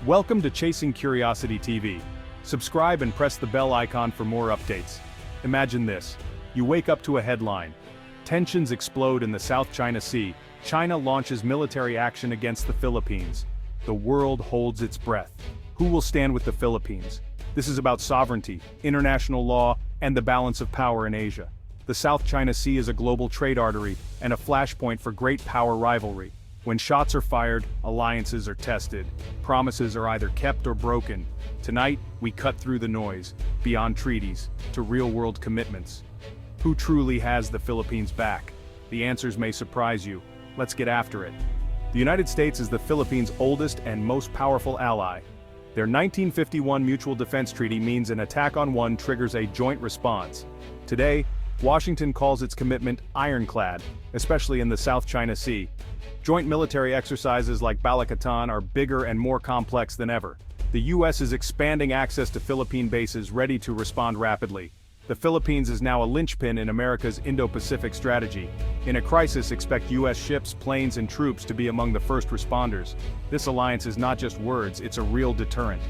Welcome to Chasing Curiosity TV. Subscribe and press the bell icon for more updates. Imagine this. You wake up to a headline. Tensions explode in the South China Sea. China launches military action against the Philippines. The world holds its breath. Who will stand with the Philippines? This is about sovereignty, international law, and the balance of power in Asia. The South China Sea is a global trade artery and a flashpoint for great power rivalry. When shots are fired, alliances are tested. Promises are either kept or broken. Tonight, we cut through the noise, beyond treaties, to real-world commitments. Who truly has the Philippines back? The answers may surprise you. Let's get after it. The United States is the Philippines' oldest and most powerful ally. Their 1951 Mutual Defense Treaty means an attack on one triggers a joint response. Today, Washington calls its commitment ironclad, especially in the South China Sea. Joint military exercises like Balikatan are bigger and more complex than ever. The U.S. is expanding access to Philippine bases ready to respond rapidly. The Philippines is now a linchpin in America's Indo-Pacific strategy. In a crisis, expect U.S. ships, planes, and troops to be among the first responders. This alliance is not just words, it's a real deterrent.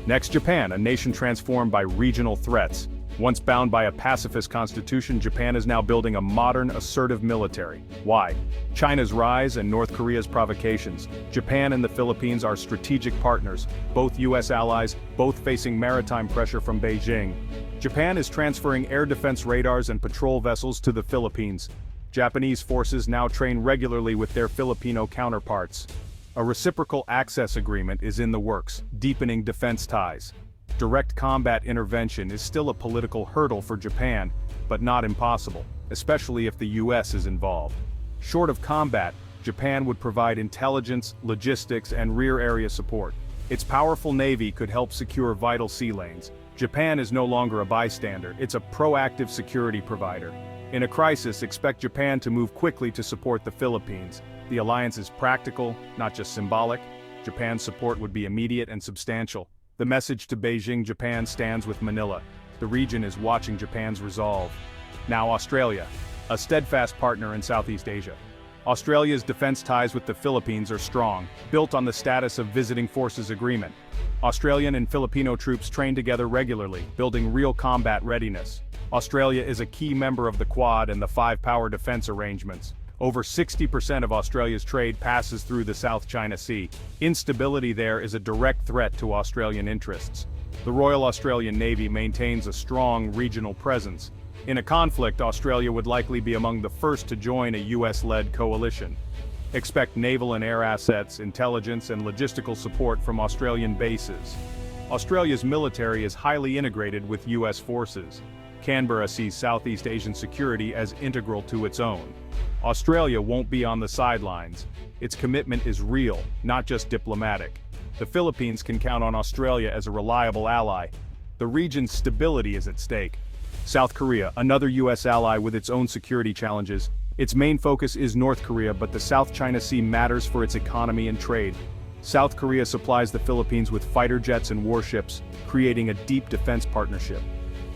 Next, Japan, a nation transformed by regional threats. Once bound by a pacifist constitution, Japan is now building a modern, assertive military. Why? China's rise and North Korea's provocations. Japan and the Philippines are strategic partners, both U.S. allies, both facing maritime pressure from Beijing. Japan is transferring air defense radars and patrol vessels to the Philippines. Japanese forces now train regularly with their Filipino counterparts. A reciprocal access agreement is in the works, deepening defense ties. Direct combat intervention is still a political hurdle for Japan, but not impossible, especially if the U.S. is involved. Short of combat, Japan would provide intelligence, logistics, and rear area support. Its powerful navy could help secure vital sea lanes. Japan is no longer a bystander, it's a proactive security provider. In a crisis, expect Japan to move quickly to support the Philippines. The alliance is practical, not just symbolic. Japan's support would be immediate and substantial. The message to Beijing, Japan stands with Manila. The region is watching Japan's resolve. Now Australia, a steadfast partner in Southeast Asia. Australia's defense ties with the Philippines are strong, built on the status of visiting forces agreement. Australian and Filipino troops train together regularly, building real combat readiness. Australia is a key member of the Quad and the Five Power Defense Arrangements. Over 60% of Australia's trade passes through the South China Sea. Instability there is a direct threat to Australian interests. The Royal Australian Navy maintains a strong regional presence. In a conflict, Australia would likely be among the first to join a US-led coalition. Expect naval and air assets, intelligence, and logistical support from Australian bases. Australia's military is highly integrated with US forces. Canberra sees Southeast Asian security as integral to its own. Australia won't be on the sidelines. Its commitment is real, not just diplomatic. The Philippines can count on Australia as a reliable ally. The region's stability is at stake. South Korea, another US ally with its own security challenges. Its main focus is North Korea, but the South China Sea matters for its economy and trade. South Korea supplies the Philippines with fighter jets and warships, creating a deep defense partnership.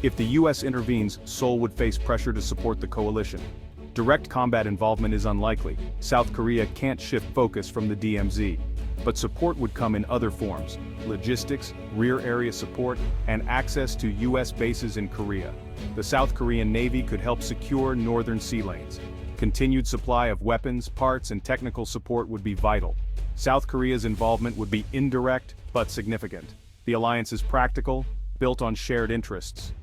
If the US intervenes, Seoul would face pressure to support the coalition. Direct combat involvement is unlikely. South Korea can't shift focus from the DMZ. But support would come in other forms: logistics, rear area support, and access to US bases in Korea. The South Korean Navy could help secure northern sea lanes. Continued supply of weapons, parts, and technical support would be vital. South Korea's involvement would be indirect, but significant. The alliance is practical, built on shared interests.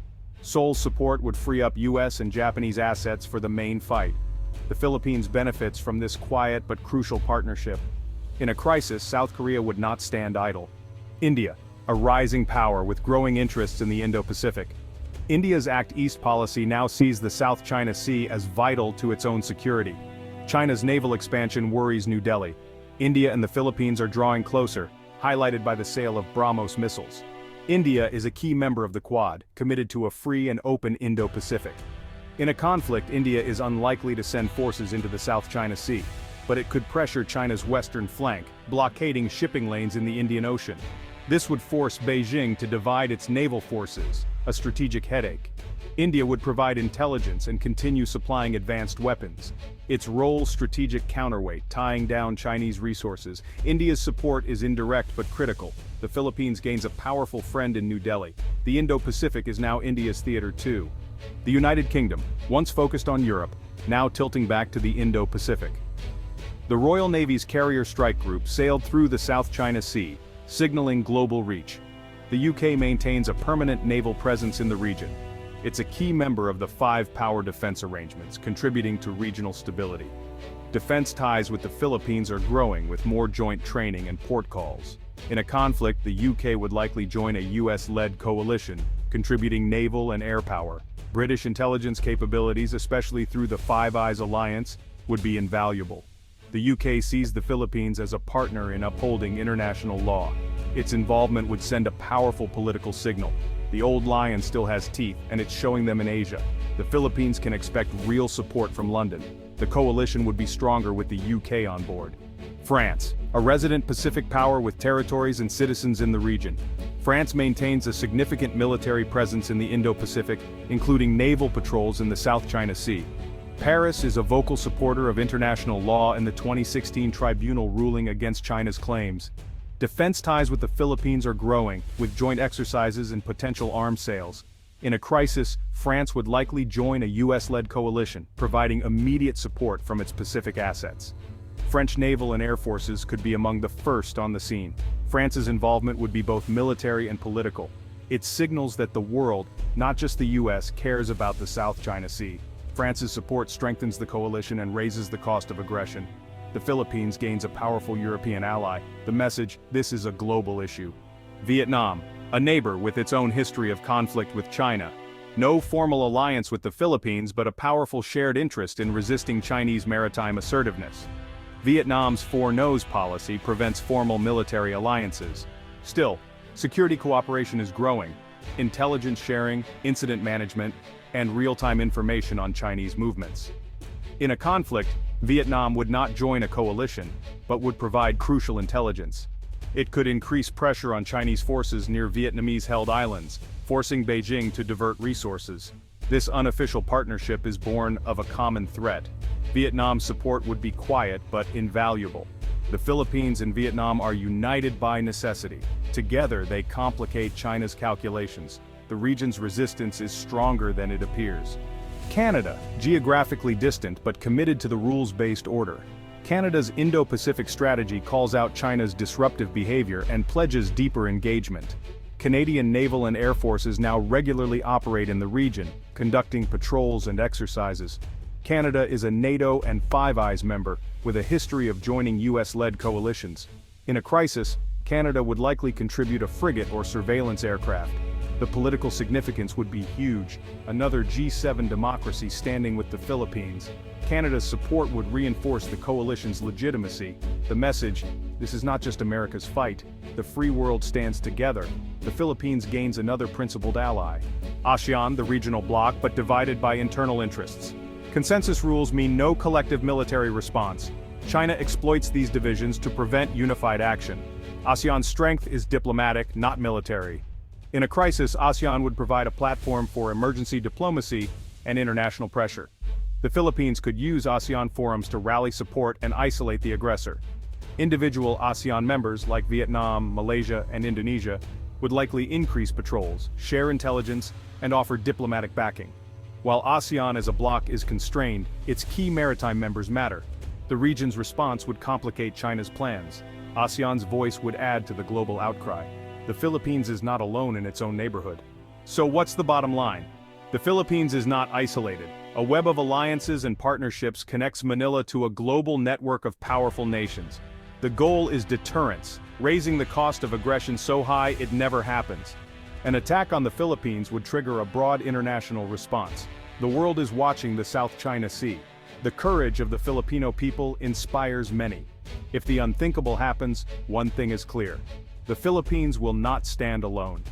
Seoul's support would free up US and Japanese assets for the main fight. The Philippines benefits from this quiet but crucial partnership. In a crisis, South Korea would not stand idle. India, a rising power with growing interests in the Indo-Pacific. India's Act East policy now sees the South China Sea as vital to its own security. China's naval expansion worries New Delhi. India and the Philippines are drawing closer, highlighted by the sale of BrahMos missiles. India is a key member of the Quad, committed to a free and open Indo-Pacific. In a conflict, India is unlikely to send forces into the South China Sea. but it could pressure China's western flank, blockading shipping lanes in the Indian Ocean. This would force Beijing to divide its naval forces, a strategic headache. India would provide intelligence and continue supplying advanced weapons. Its role strategic counterweight, tying down Chinese resources. India's support is indirect but critical. The Philippines gains a powerful friend in New Delhi. The Indo-Pacific is now India's theater too. The United Kingdom, once focused on Europe, now tilting back to the Indo-Pacific. The Royal Navy's Carrier Strike Group sailed through the South China Sea, signaling global reach. The UK maintains a permanent naval presence in the region. It's a key member of the 5 power defense arrangements, contributing to regional stability. Defense ties with the Philippines are growing with more joint training and port calls. In a conflict, the UK would likely join a US-led coalition, contributing naval and air power. British intelligence capabilities, especially through the Five Eyes alliance, would be invaluable. The UK sees the Philippines as a partner in upholding international law. Its involvement would send a powerful political signal. The old lion still has teeth, and it's showing them in Asia. The Philippines can expect real support from London. The coalition would be stronger with the UK on board. France, a resident Pacific power with territories and citizens in the region. France maintains a significant military presence in the Indo-Pacific, including naval patrols in the South China Sea. Paris is a vocal supporter of international law and the 2016 tribunal ruling against China's claims. Defense ties with the Philippines are growing, with joint exercises and potential arms sales. In a crisis, France would likely join a US-led coalition, providing immediate support from its Pacific assets. French naval and air forces could be among the first on the scene. France's involvement would be both military and political. It signals that the world, not just the US, cares about the South China Sea. France's support strengthens the coalition and raises the cost of aggression. The Philippines gains a powerful European ally. The message: this is a global issue. Vietnam, a neighbor with its own history of conflict with China. No formal alliance with the Philippines, but a powerful shared interest in resisting Chinese maritime assertiveness. Vietnam's Four No's policy prevents formal military alliances. Still, security cooperation is growing. Intelligence sharing, incident management, and real-time information on Chinese movements. In a conflict, Vietnam would not join a coalition, but would provide crucial intelligence. It could increase pressure on Chinese forces near Vietnamese-held islands, forcing Beijing to divert resources. This unofficial partnership is born of a common threat. Vietnam's support would be quiet but invaluable. The Philippines and Vietnam are united by necessity. Together they complicate China's calculations. The region's resistance is stronger than it appears. Canada, geographically distant but committed to the rules-based order. Canada's Indo-Pacific strategy calls out China's disruptive behavior and pledges deeper engagement. Canadian naval and air forces now regularly operate in the region, conducting patrols and exercises. Canada is a NATO and Five Eyes member, with a history of joining US-led coalitions. In a crisis, Canada would likely contribute a frigate or surveillance aircraft. The political significance would be huge, another G7 democracy standing with the Philippines. Canada's support would reinforce the coalition's legitimacy. The message: this is not just America's fight, the free world stands together. The Philippines gains another principled ally. ASEAN, the regional bloc, but divided by internal interests. Consensus rules mean no collective military response. China exploits these divisions to prevent unified action. ASEAN's strength is diplomatic, not military. In a crisis, ASEAN would provide a platform for emergency diplomacy and international pressure. The Philippines could use ASEAN forums to rally support and isolate the aggressor. Individual ASEAN members like Vietnam, Malaysia, and Indonesia would likely increase patrols, share intelligence, and offer diplomatic backing. While ASEAN as a bloc is constrained, its key maritime members matter. The region's response would complicate China's plans. ASEAN's voice would add to the global outcry. The Philippines is not alone in its own neighborhood. So what's the bottom line? The Philippines is not isolated. A web of alliances and partnerships connects Manila to a global network of powerful nations. The goal is deterrence, raising the cost of aggression so high it never happens. An attack on the Philippines would trigger a broad international response. The world is watching the South China Sea. The courage of the Filipino people inspires many. If the unthinkable happens, one thing is clear: the Philippines will not stand alone.